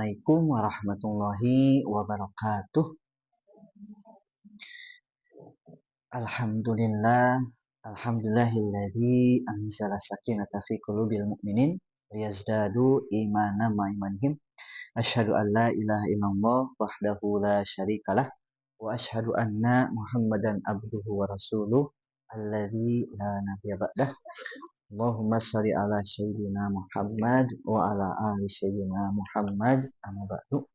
Assalamualaikum warahmatullahi wabarakatuh. Alhamdulillahilladzi anzala sakinata fi qulubil mu'minin liyazdadu imanan ma imanihim. Asyhadu an la ilaha illallah wahdahu la syarikalah wa asyhadu anna Muhammadan abduhu wa rasuluh alladzi la nabiyya ba'dah. Allahumma shalli ala sayyidina Muhammad wa ala ali sayyidina Muhammad amma ba'du.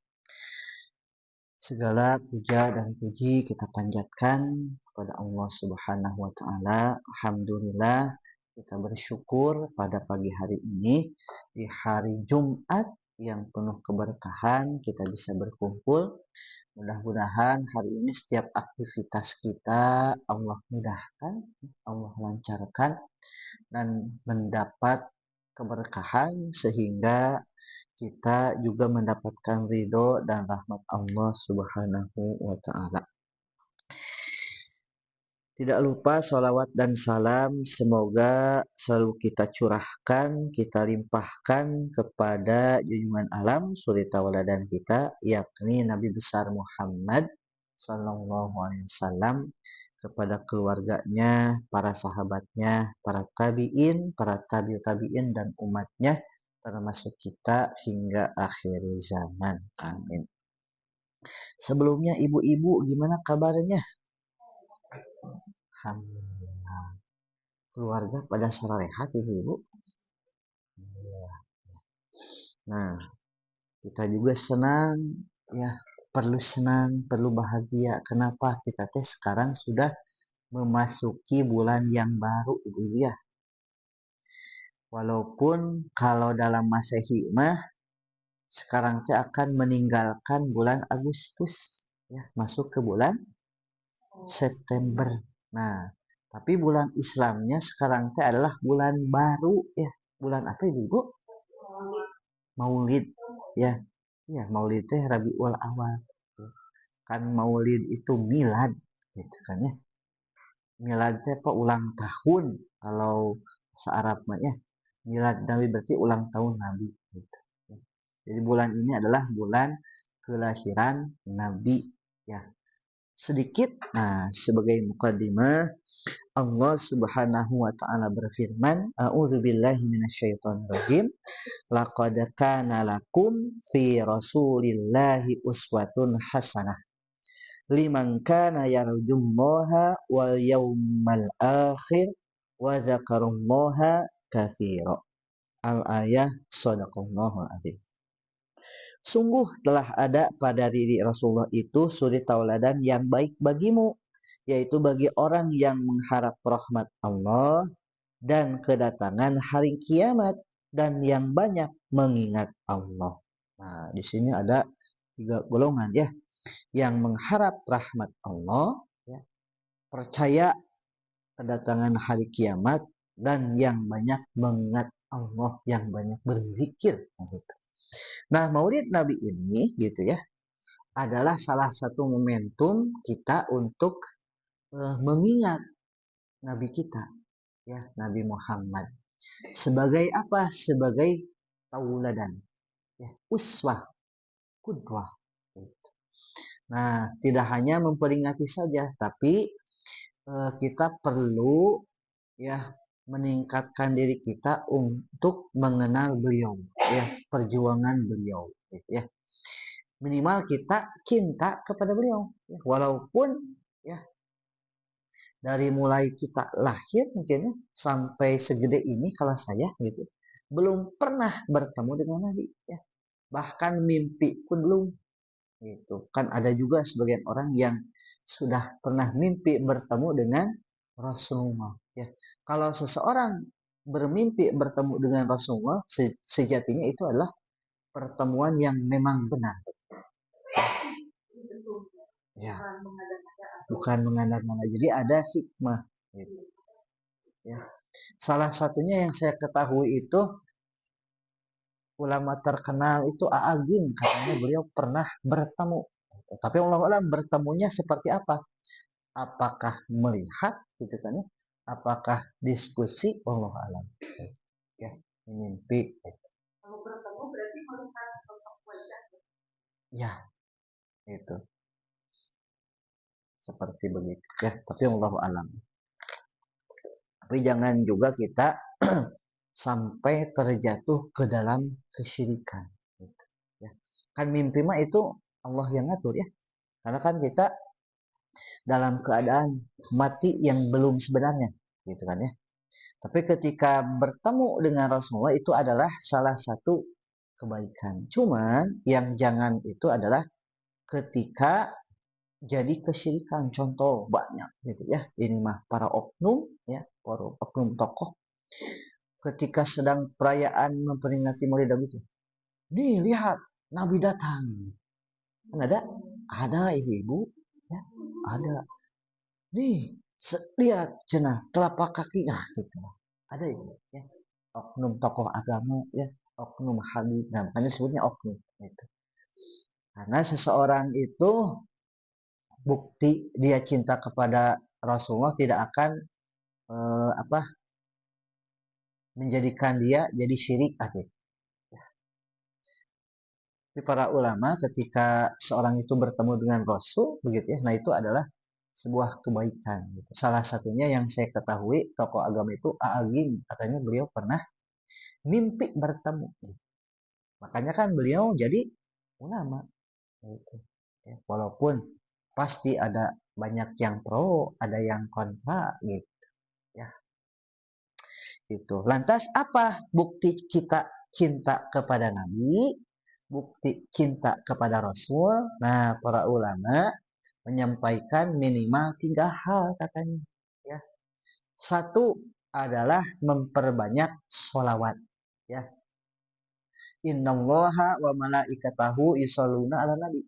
Segala puja dan puji kita panjatkan kepada Allah Subhanahu wa taala. Alhamdulillah kita bersyukur pada pagi hari ini di hari Jumat yang penuh keberkahan kita bisa berkumpul. Mudah-mudahan hari ini setiap aktivitas kita Allah mudahkan, Allah lancarkan dan mendapat keberkahan sehingga kita juga mendapatkan ridho dan rahmat Allah Subhanahu wa ta'ala. Tidak lupa sholawat dan salam semoga selalu kita curahkan, kita limpahkan kepada junjungan alam suri tauladan kita, yakni Nabi besar Muhammad sallallahu alaihi wasallam, kepada keluarganya, para sahabatnya, para tabi'in, para tabi'in dan umatnya, termasuk kita hingga akhir zaman. Amin. Sebelumnya ibu-ibu gimana kabarnya? Alhamdulillah. Keluarga pada sararehat ibu-ibu. Nah, kita juga senang ya, perlu senang, perlu bahagia. Kenapa? Kita teh sekarang sudah memasuki bulan yang baru ibu ya. Walaupun kalau dalam Masehi mah sekarang teh akan meninggalkan bulan Agustus ya, masuk ke bulan September. Nah, tapi bulan Islamnya sekarang teh adalah bulan baru ya. Bulan apa ibu? Maulid ya. Ya, Maulid teh Rabiul Awal. Kan Maulid itu milad gitu kan ya. Milad teh apa ulang tahun kalau se-Arab mah ya. Milad Nabi berarti ulang tahun Nabi gitu. Jadi bulan ini adalah bulan kelahiran Nabi ya. Sedikit sebagai muqaddimah, Allah Subhanahu wa taala berfirman, a'udzubillahi minasyaitonir rajim, laqad kana lakum fi rasulillahi uswatun hasanah liman kana yarjullaha wal yawmal akhir wa dzakarallaha katsira. Al-ayah, shadaqallahul azim. Sungguh telah ada pada diri Rasulullah itu suri tauladan yang baik bagimu, yaitu bagi orang yang mengharap rahmat Allah dan kedatangan hari kiamat dan yang banyak mengingat Allah. Nah, di sini ada 3 golongan ya, yang mengharap rahmat Allah, ya, percaya kedatangan hari kiamat, dan yang banyak mengingat Allah, yang banyak berzikir. Nah, Maulid Nabi ini gitu ya adalah salah satu momentum kita untuk mengingat Nabi kita ya, Nabi Muhammad. Sebagai apa? Sebagai tauladan ya, uswah, qudwah. Nah, tidak hanya memperingati saja, tapi kita perlu ya meningkatkan diri kita untuk mengenal beliau ya, perjuangan beliau gitu ya. Minimal kita cinta kepada beliau ya, walaupun ya dari mulai kita lahir mungkin ya, sampai segede ini kalau saya gitu belum pernah bertemu dengan Nabi ya, bahkan mimpi pun belum gitu kan. Ada juga sebagian orang yang sudah pernah mimpi bertemu dengan Rasulullah ya. Kalau seseorang bermimpi bertemu dengan Rasulullah, sejatinya itu adalah pertemuan yang memang benar ya, bukan mengada-ngada. Jadi ada hikmah gitu ya. Salah satunya yang saya ketahui itu ulama terkenal itu A'agim, katanya beliau pernah bertemu. Tapi Allah bertemunya seperti apa? Apakah melihat gitu kan ya? Apakah diskusi? Allah alam. Ya, mimpi. Kalau bertemu berarti melihat sosok wajah. Ya, itu seperti begitu ya. Tapi Allah alam. Tapi jangan juga kita sampai terjatuh ke dalam kesyirikan. Gitu, ya. Kan mimpi mah itu Allah yang ngatur ya. Karena kan kita dalam keadaan mati yang belum sebenarnya, gitu kan ya. Tapi ketika bertemu dengan Rasulullah itu adalah salah satu kebaikan. Cuman yang jangan itu adalah ketika jadi kesyirikan. Contoh banyak gitu ya. Ini mah para oknum ya, para oknum tokoh ketika sedang perayaan memperingati Maulid Nabi itu. Nih lihat Nabi datang. Kan ada ibu-ibu ya, ada. Nih lihat cenah telapak kaki gitu. Ada itu ya. Oknum tokoh agama ya, oknum habib. Nah, makanya sebutnya oknum itu. Karena seseorang itu bukti dia cinta kepada Rasulullah tidak akan apa menjadikan dia jadi syirik gitu. Tapi para ulama ketika seorang itu bertemu dengan Rasul begitu ya, nah itu adalah sebuah kebaikan. Gitu. Salah satunya yang saya ketahui tokoh agama itu A'agim, katanya beliau pernah mimpi bertemu. Gitu. Makanya kan beliau jadi ulama. Gitu. Ya, walaupun pasti ada banyak yang pro, ada yang kontra gitu. Ya, itu. Lantas apa bukti kita cinta kepada Nabi? Bukti cinta kepada Rasul? Nah, para ulama menyampaikan minimal 3 hal katanya. Ya, satu adalah memperbanyak sholawat. Ya, innallaha wa malaikatahu yusholluna ala nabi.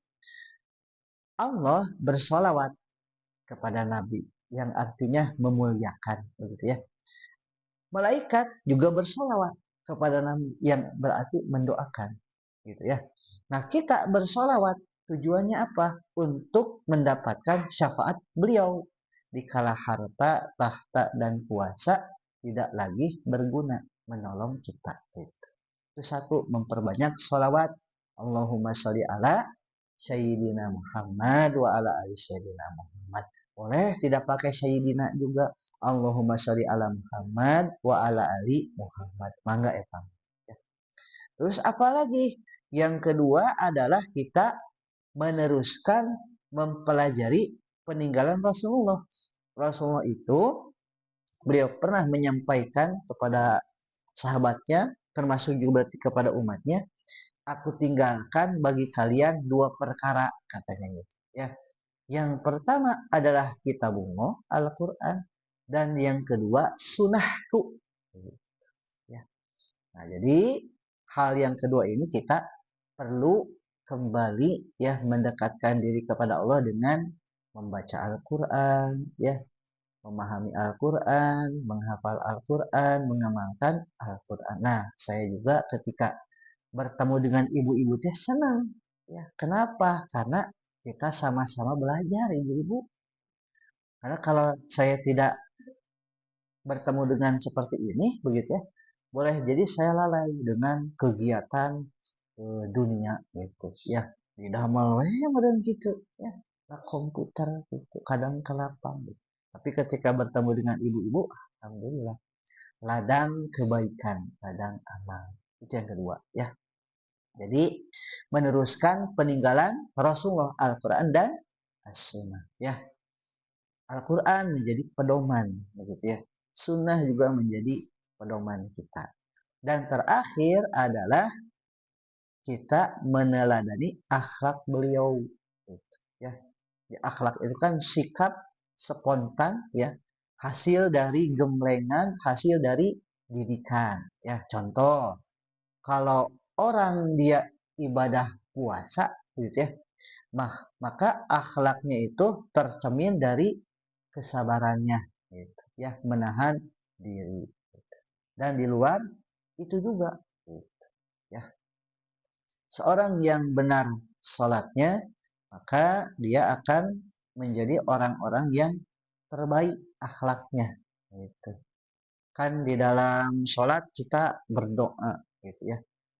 Allah bersolawat kepada Nabi yang artinya memuliakan, begitu ya. Malaikat juga bersolawat kepada Nabi yang berarti mendoakan, gitu ya. Nah, kita bersolawat tujuannya apa? Untuk mendapatkan syafaat beliau di kala harta, tahta dan kuasa tidak lagi berguna menolong kita. Itu satu, memperbanyak solawat. Allahumma sholli ala Sayyidina Muhammad wa ala ali Sayyidina Muhammad. Boleh tidak pakai Sayyidina juga. Allahumma sholli ala Muhammad wa ala ali Muhammad. Mangga eta. Ya. Terus apalagi? Yang kedua adalah kita meneruskan mempelajari peninggalan Rasulullah. Rasulullah itu beliau pernah menyampaikan kepada sahabatnya termasuk juga kepada umatnya, aku tinggalkan bagi kalian 2 perkara katanya gitu ya. Yang pertama adalah kitabullah Al-Quran dan yang kedua sunnahku ya. Nah, jadi hal yang kedua ini kita perlu kembali ya mendekatkan diri kepada Allah dengan membaca Al-Quran ya, memahami Al-Quran, menghafal Al-Quran, mengamalkan Al-Quran. Nah, saya juga ketika bertemu dengan ibu-ibu teh senang ya. Kenapa? Karena kita sama-sama belajar ibu-ibu. Karena kalau saya tidak bertemu dengan seperti ini begitu ya, boleh jadi saya lalai dengan kegiatan dunia gitu ya. Di damel we modern gitu ya. Nah, komputer gitu, kadang ke lapang gitu. Tapi ketika bertemu dengan ibu-ibu, alhamdulillah ladang kebaikan, ladang amal. Itu yang kedua ya. Jadi meneruskan peninggalan Rasulullah Al-Quran dan As-Sunnah. Ya, Al-Quran menjadi pedoman, begitu ya. Sunnah juga menjadi pedoman kita. Dan terakhir adalah kita meneladani akhlak beliau. Gitu, ya. Akhlak itu kan sikap spontan, ya, hasil dari gemblengan, hasil dari didikan. Ya, contoh, kalau orang dia ibadah puasa gitu ya, maka akhlaknya itu tercermin dari kesabarannya gitu ya, menahan diri. Dan di luar itu juga gitu, ya. Seorang yang benar sholatnya, maka dia akan menjadi orang-orang yang terbaik akhlaknya gitu. Kan di dalam sholat kita berdoa gitu ya.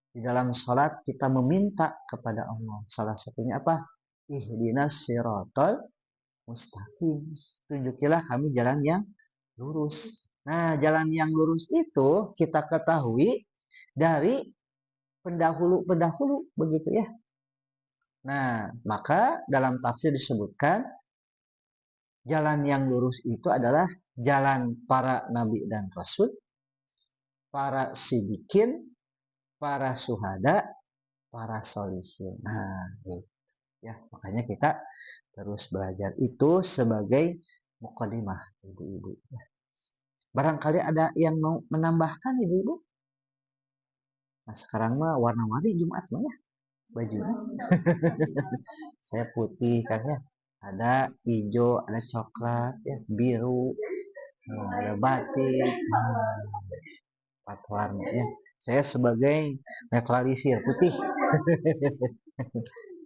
Di Di dalam sholat kita meminta kepada Allah. Salah satunya apa? Ihdinas siratal mustaqim. Tunjukilah kami jalan yang lurus. Nah, jalan yang lurus itu kita ketahui dari pendahulu-pendahulu begitu ya. Nah, maka dalam tafsir disebutkan jalan yang lurus itu adalah jalan para nabi dan rasul, para sidikin, para syuhada, para solihin. Nah, gitu ya. Makanya kita terus belajar itu sebagai mukadimah, ibu-ibu. Barangkali ada yang mau menambahkan, ibu-ibu? Nah, sekarang mah warna-warni Jumat mah ya bajunya. Saya putih kan ya. Ada hijau, ada coklat, ya, biru, ada batik, empat warna ya. Saya sebagai netralisir putih.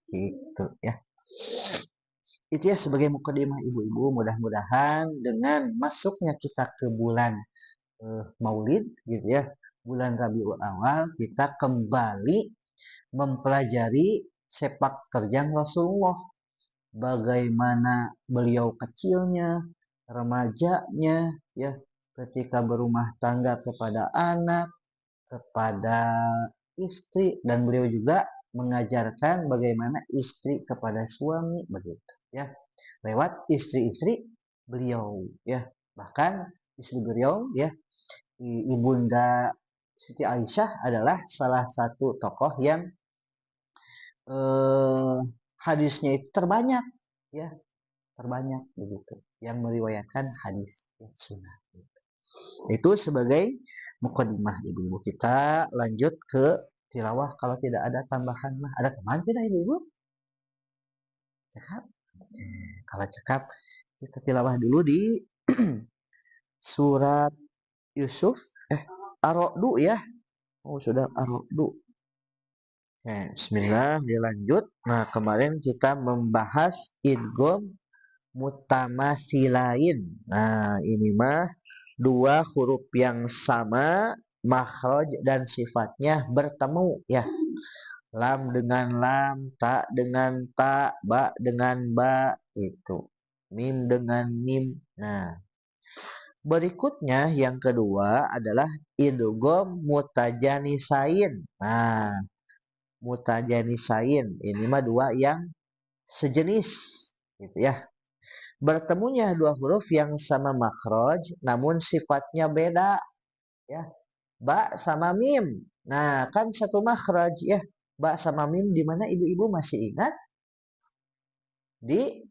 Gitu ya. Itu ya sebagai mukadimah ibu-ibu, mudah-mudahan dengan masuknya kita ke bulan Maulid gitu ya, bulan Rabiul Awal, kita kembali mempelajari sepak terjang Rasulullah, bagaimana beliau kecilnya, remajanya ya, ketika berumah tangga kepada anak, kepada istri, dan beliau juga mengajarkan bagaimana istri kepada suami begitu ya, lewat istri-istri beliau ya. Bahkan istri beliau ya, ibunda Siti Aisyah adalah salah satu tokoh yang hadisnya itu terbanyak ya, terbanyak begitu yang meriwayatkan hadis sunnah itu sebagai mukadimah ibu-ibu. Kita lanjut ke tilawah. Kalau tidak ada tambahan mah ada tambahan tidak ibu-ibu? Cekap? Kalau cekap kita tilawah dulu di surat Yusuf Ar-Ra'du ya. Oh sudah Ar-Ra'du. Bismillah dilanjut. Nah kemarin kita membahas idgham mutamasilain. Nah ini mah dua huruf yang sama makhraj dan sifatnya bertemu ya. Lam dengan lam, ta dengan ta, ba dengan ba itu. Mim dengan mim. Nah, berikutnya yang kedua adalah idgham mutajanisain. Nah, mutajanisain ini mah dua yang sejenis gitu ya. Bertemunya dua huruf yang sama makhraj namun sifatnya beda ya. Ba sama mim. Nah, kan satu makhraj ya. Ba sama mim di mana ibu-ibu masih ingat? Di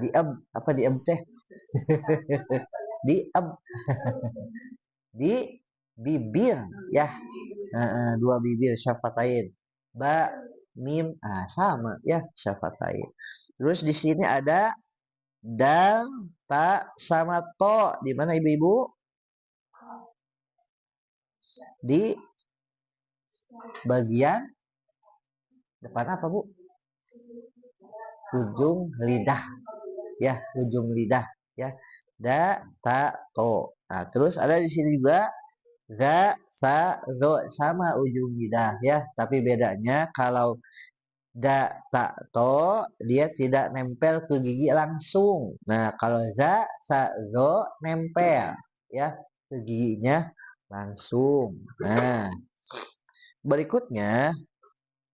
di ab apa di ab teh? Di ab di bibir ya. Dua bibir syafatain. Ba mim sama ya syafatain. Terus di sini ada dal, ta sama to. Di mana ibu-ibu? Di bagian depan apa, Bu? Ujung lidah. Ya, ujung lidah ya. Da, ta, to. Nah, terus ada di sini juga za, sa, zo sama ujung lidah ya, tapi bedanya kalau da, ta, to dia tidak nempel ke gigi langsung. Nah, kalau za, sa, zo nempel ya ke giginya langsung. Nah, berikutnya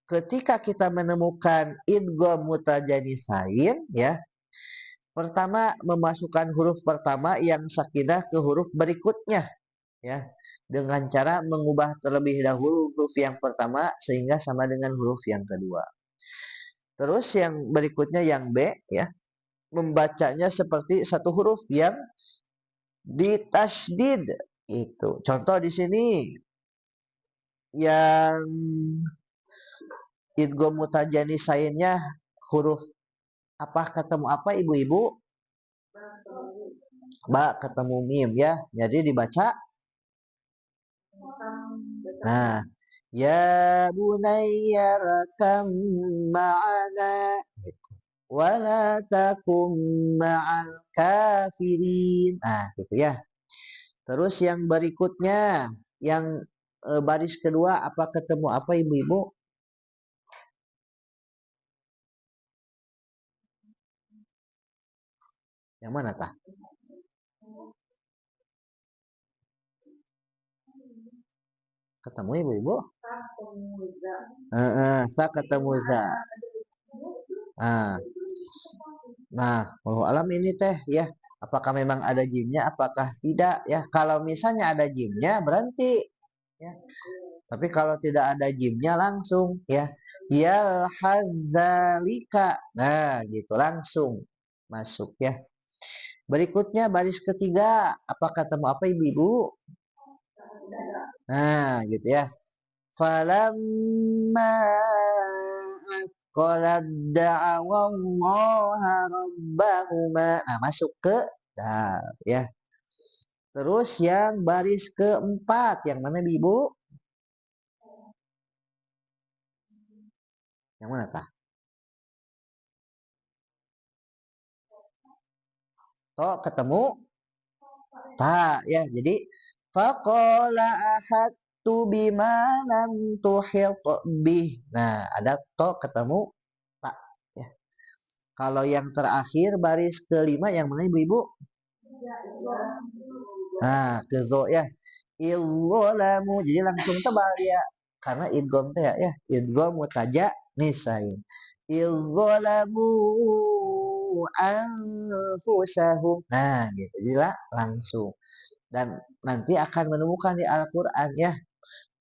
ketika kita menemukan idgham mutajanisain ya, pertama memasukkan huruf pertama yang sakinah ke huruf berikutnya ya, dengan cara mengubah terlebih dahulu huruf yang pertama sehingga sama dengan huruf yang kedua. Terus yang berikutnya yang B ya, membacanya seperti satu huruf yang ditasydid itu. Contoh di sini yang idgham mutajanisainnya huruf apa ketemu apa ibu-ibu? Ba ketemu mim ya. Jadi dibaca. Nah, ya bunayya rakam ma'ana wala takum ma'al kafirin. Nah, gitu ya. Terus yang berikutnya yang baris kedua apa ketemu apa ibu-ibu? Yang mana tah? Ketemu ibu-ibu? Sa ketemu za. Nah, nah, alam ini teh ya. Apakah memang ada jimnya? Apakah tidak ya? Kalau misalnya ada jimnya berhenti ya. Tapi kalau tidak ada jimnya langsung ya. Ya hazalika. Nah, gitu langsung masuk ya. Berikutnya baris ketiga. Apa ketemu apa ibu-ibu? Nah, gitu ya. Falamma asqalat da'awallaha rabbahuma. Nah, masuk ke dal ya. Terus yang baris keempat, yang mana ibu? Yang mana kah? Oh, ketemu tak ya. Jadi faqala ahadtu bima lam tuhit bih. Nah, ada to ketemu tak ya. Kalau yang terakhir baris kelima yang mana ibu-ibu? Nah, ke zo ya. Idzolamu jadi langsung tebal ya. Karena idgham teh ya, idgham mutaja nisain. Idzolamu anfusahum. Nah, gitu. Jadi lah langsung. Dan nanti akan menemukan di Al-Qur'an ya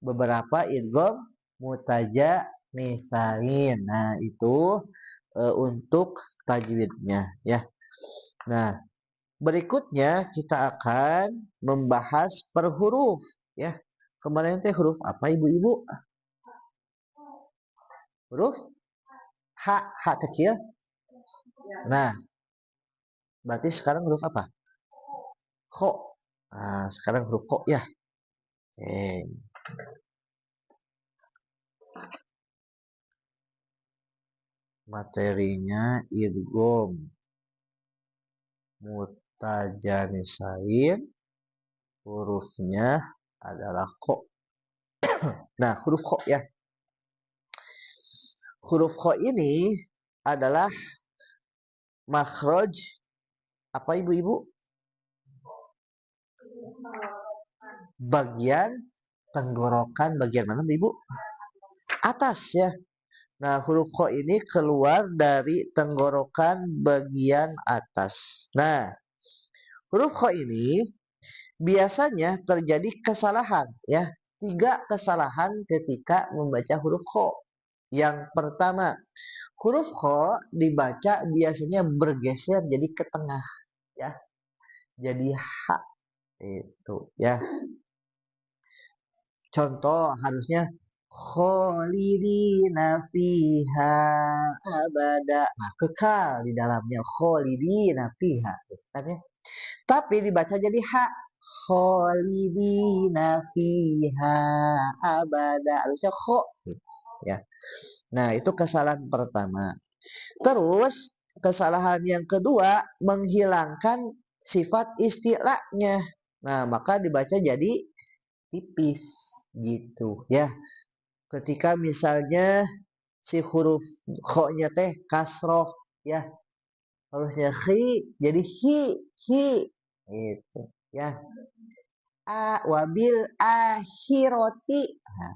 beberapa idgham mutaja nisain. Nah, itu untuk tajwidnya ya. Nah, berikutnya kita akan membahas per huruf ya. Kemarin teh huruf apa ibu-ibu? Huruf H, H kecil. Nah, berarti sekarang huruf apa? Kho. Nah, sekarang huruf kho ya. Oke. Materinya idgham mutajanisain. Hurufnya adalah kho. Nah, huruf kho ya. Huruf kho ini adalah makhraj apa ibu-ibu? Bagian tenggorokan bagian mana ibu? Atas ya. Nah, huruf kho ini keluar dari tenggorokan bagian atas. Nah, huruf kho ini biasanya terjadi kesalahan ya. 3 kesalahan ketika membaca huruf kho. Yang pertama, huruf kho dibaca biasanya bergeser jadi ke tengah ya. Jadi H itu ya. Contoh harusnya kholidina fiha abada. Nah, kekal di dalamnya kholidina fiha. Kan ya? Tapi dibaca jadi ha. Kholidina fiha abada. Harusnya kho. Ya. Nah, itu kesalahan pertama. Terus kesalahan yang kedua menghilangkan sifat istilahnya. Nah, maka dibaca jadi tipis gitu ya. Ketika misalnya si huruf kho-nya teh kasroh ya, harusnya khi jadi hi itu ya. Wabil akhiroti. Nah,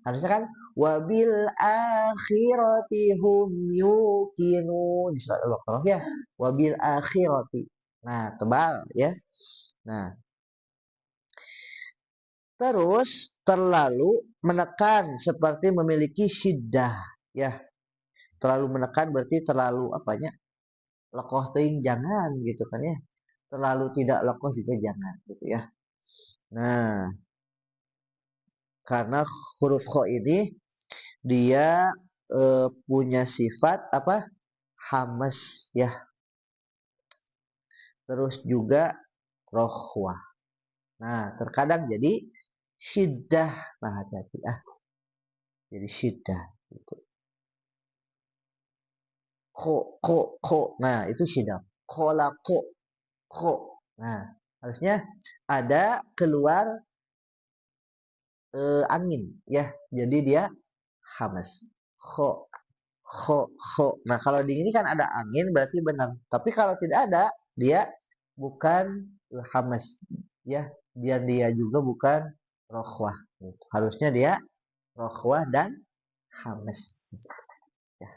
harusnya kan wabil akhiroti hum yuqinun di surat Al-Baqarah ya. Wabil akhiroti. Nah, tebal ya. Nah, terus terlalu menekan seperti memiliki syiddah ya. Terlalu menekan berarti terlalu apanya? Lekoh teuing jangan gitu kan ya. Terlalu tidak lekoh juga jangan gitu ya. Nah, karena huruf kho ini dia punya sifat apa? Hamas ya. Terus juga rohwah. Nah, terkadang jadi syiddah. Nah, hati-hati ah. Jadi syiddah gitu. Ko. Nah, itu syiddah. Ko. Nah, harusnya ada keluar angin ya. Jadi dia hamas. Kho. Nah, kalau di ini kan ada angin berarti benar. Tapi kalau tidak ada, dia bukan hamas ya. Dia juga bukan rokhwah. Gitu. Harusnya dia rokhwah dan hamas. Ya.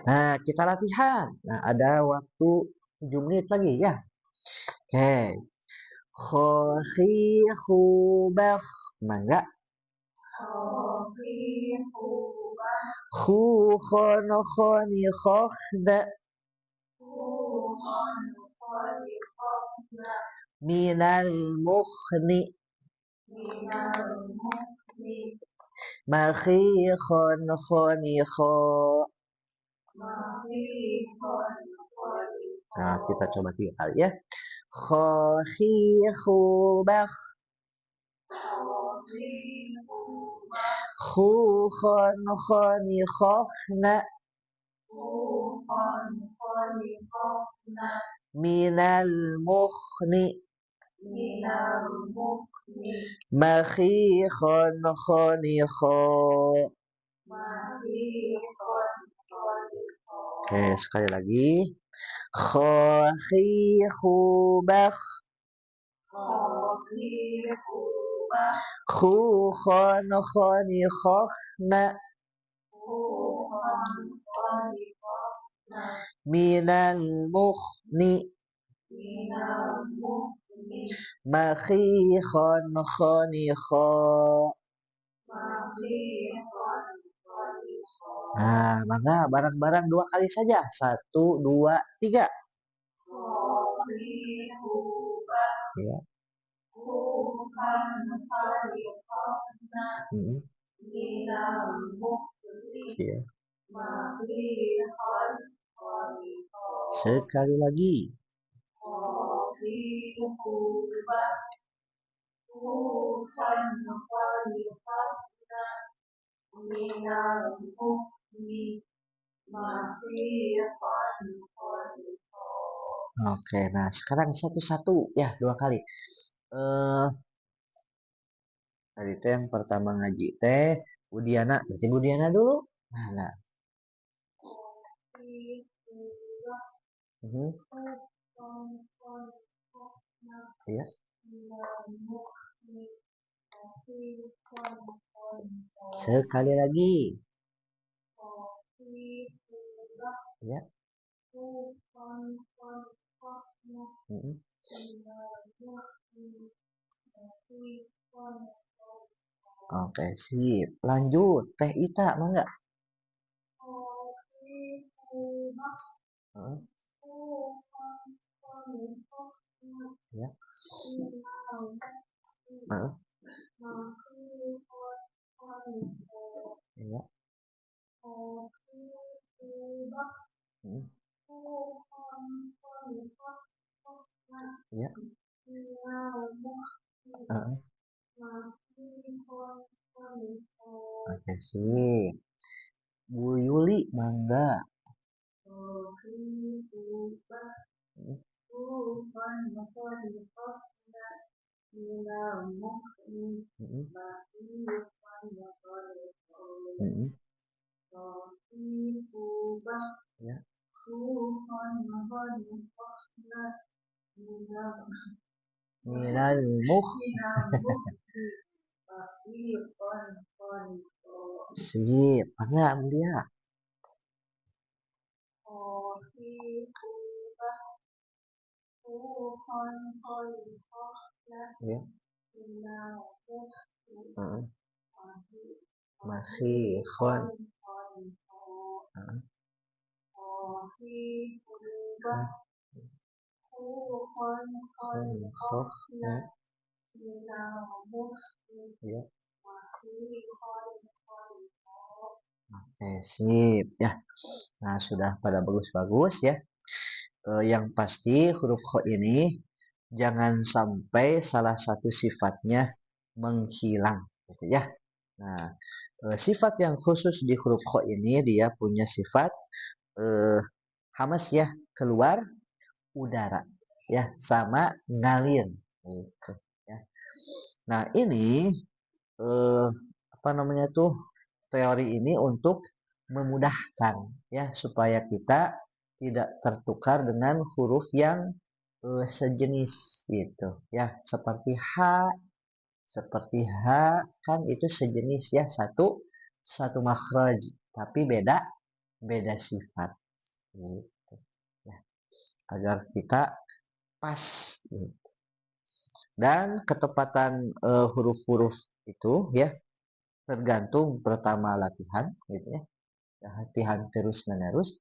Nah, kita latihan. Nah, ada waktu 7 menit lagi ya. Oke. Khohi khubah. Mangga. Khu khono khoni khokhda. Minal mukhni. Makhi khon khoni kho. Nah, kita coba 3 kali ya. Khohi khubah. Khu khon khoni khokhna. Minal mukhni. Makhi khon khoni kho. Oke, sekali lagi. Khohi khubah. Khu khon khoni khokhna. Minal mukhni. Makhi khon khoni kho. Nah, maka bareng-bareng 2 kali saja. 1, 2, 3. Ya. Ya. Sekali lagi. Oke, nah sekarang satu-satu ya 2 kali. Tadi teh yang pertama ngaji teh Budiana, berarti Budiana dulu. Nah. Ya. Sekali lagi. Ya. Oke, sip. Lanjut, Teh Ita, mangga. Ya. Ya. Ya. Oke, sip. Bu Yuli, mangga. Ya. Minal mukh. Sip, mangga dia. Ya. Masih khon. Ya. Oke, sip ya. Nah, sudah pada bagus-bagus ya. Yang pasti huruf kho ini jangan sampai salah satu sifatnya menghilang gitu ya. Nah, sifat yang khusus di huruf kho ini dia punya sifat hamas ya, keluar udara ya, sama ngalir gitu ya. Nah, ini eh, apa namanya tuh teori ini untuk memudahkan ya supaya kita tidak tertukar dengan huruf yang sejenis gitu ya seperti H kan itu sejenis ya satu satu makhraj tapi beda beda sifat gitu ya agar kita pas gitu. Dan ketepatan huruf-huruf itu ya tergantung pertama latihan gitu ya latihan terus menerus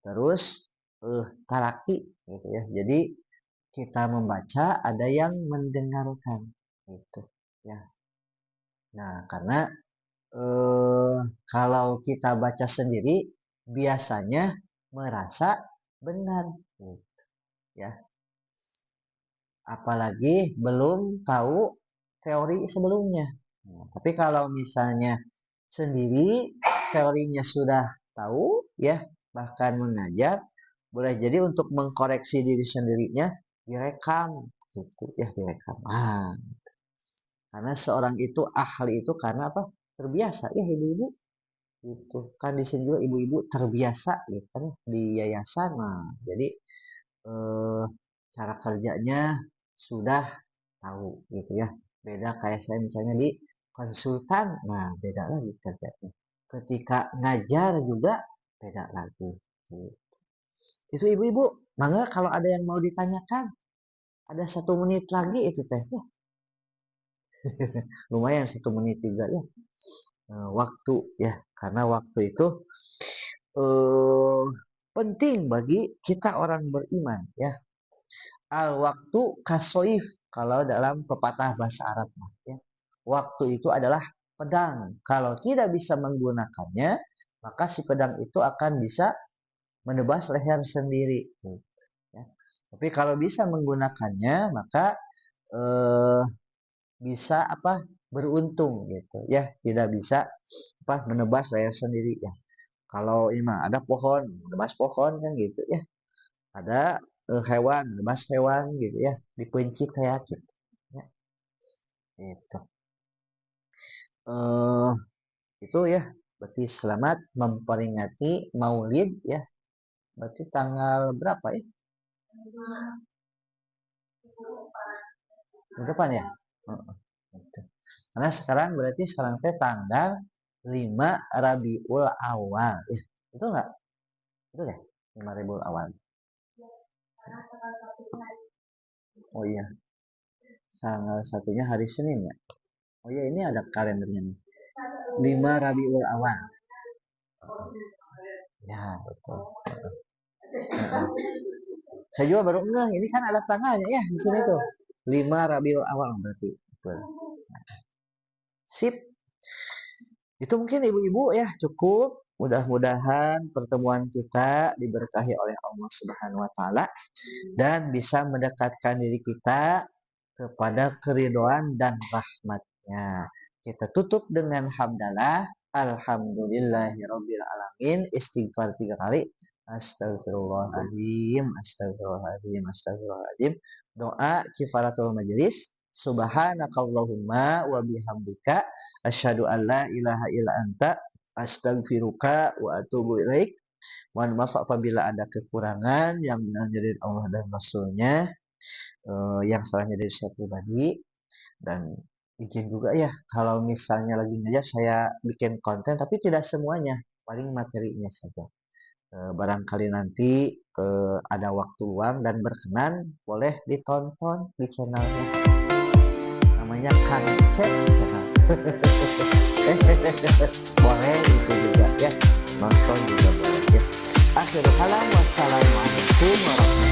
terus talaki gitu ya jadi kita membaca ada yang mendengarkan gitu ya nah karena eh, kalau kita baca sendiri biasanya merasa benar gitu, ya apalagi belum tahu teori sebelumnya. Nah, tapi kalau misalnya sendiri teorinya sudah tahu ya bahkan mengajar boleh jadi untuk mengkoreksi diri sendirinya direkam gitu ya direkam. Karena seorang itu ahli itu karena apa? Terbiasa ya ibu-ibu itu kan di sini juga ibu-ibu terbiasa gitu kan di yayasan. Nah, jadi eh, cara kerjanya sudah tahu gitu ya. Beda kayak saya misalnya di konsultan, nah beda lagi kerjanya. Ketika ngajar juga beda lagi. Gitu. Itu ibu-ibu, mangga kalau ada yang mau ditanyakan, ada 1 menit lagi itu teh. Lumayan 1 menit juga ya. Waktu ya, karena waktu itu eh, penting bagi kita orang beriman ya. Al waktu kasoif kalau dalam pepatah bahasa Arab ya. Waktu itu adalah pedang. Kalau tidak bisa menggunakannya, maka si pedang itu akan bisa menebas leher sendiri. Ya. Tapi kalau bisa menggunakannya, maka eh, bisa apa beruntung gitu ya. Tidak bisa apa menebas leher sendiri ya. Kalau ini mah ada pohon, menebas pohon kan gitu ya. Ada hewan, menebas hewan gitu ya. Dikunci kayak gitu. Ya, gitu. Eh itu ya berarti selamat memperingati Maulid ya berarti tanggal berapa ya depan ya gitu. Karena sekarang berarti sekarang teh tanggal 5 Rabiul Awal ya itu enggak itu deh 5 Rabiul Awal oh iya tanggal satunya hari Senin ya oh iya ini ada kalendernya nih 5 Rabiul Awal ya betul saya juga baru ngeh ini kan ada tanggalnya ya di sini tuh 5 Rabiul Awal berarti betul sip itu mungkin ibu-ibu ya cukup mudah-mudahan pertemuan kita diberkahi oleh Allah Subhanahu wa taala dan bisa mendekatkan diri kita kepada keridoan dan rahmatnya. Kita tutup dengan hamdalah. Alhamdulillahirabbil alamin. Istighfar 3 kali. Astagfirullahaladzim. Astagfirullahaladzim. Astagfirullahaladzim. Doa kifaratul majelis. Subhanakallahumma wa bihamdika asyhadu an la ilaha illa anta astaghfiruka wa atubu ilaik. Mohon maaf apabila ada kekurangan yang benar dari Allah dan Rasulnya yang salahnya dari saya pribadi dan izin juga ya kalau misalnya lagi ngajar saya bikin konten tapi tidak semuanya paling materinya saja barangkali nanti ada waktu luang dan berkenan boleh ditonton di channelnya namanya Kang Cep channel boleh itu juga ya nonton juga boleh ya akhirul kalam wassalamualaikum warahmatullahi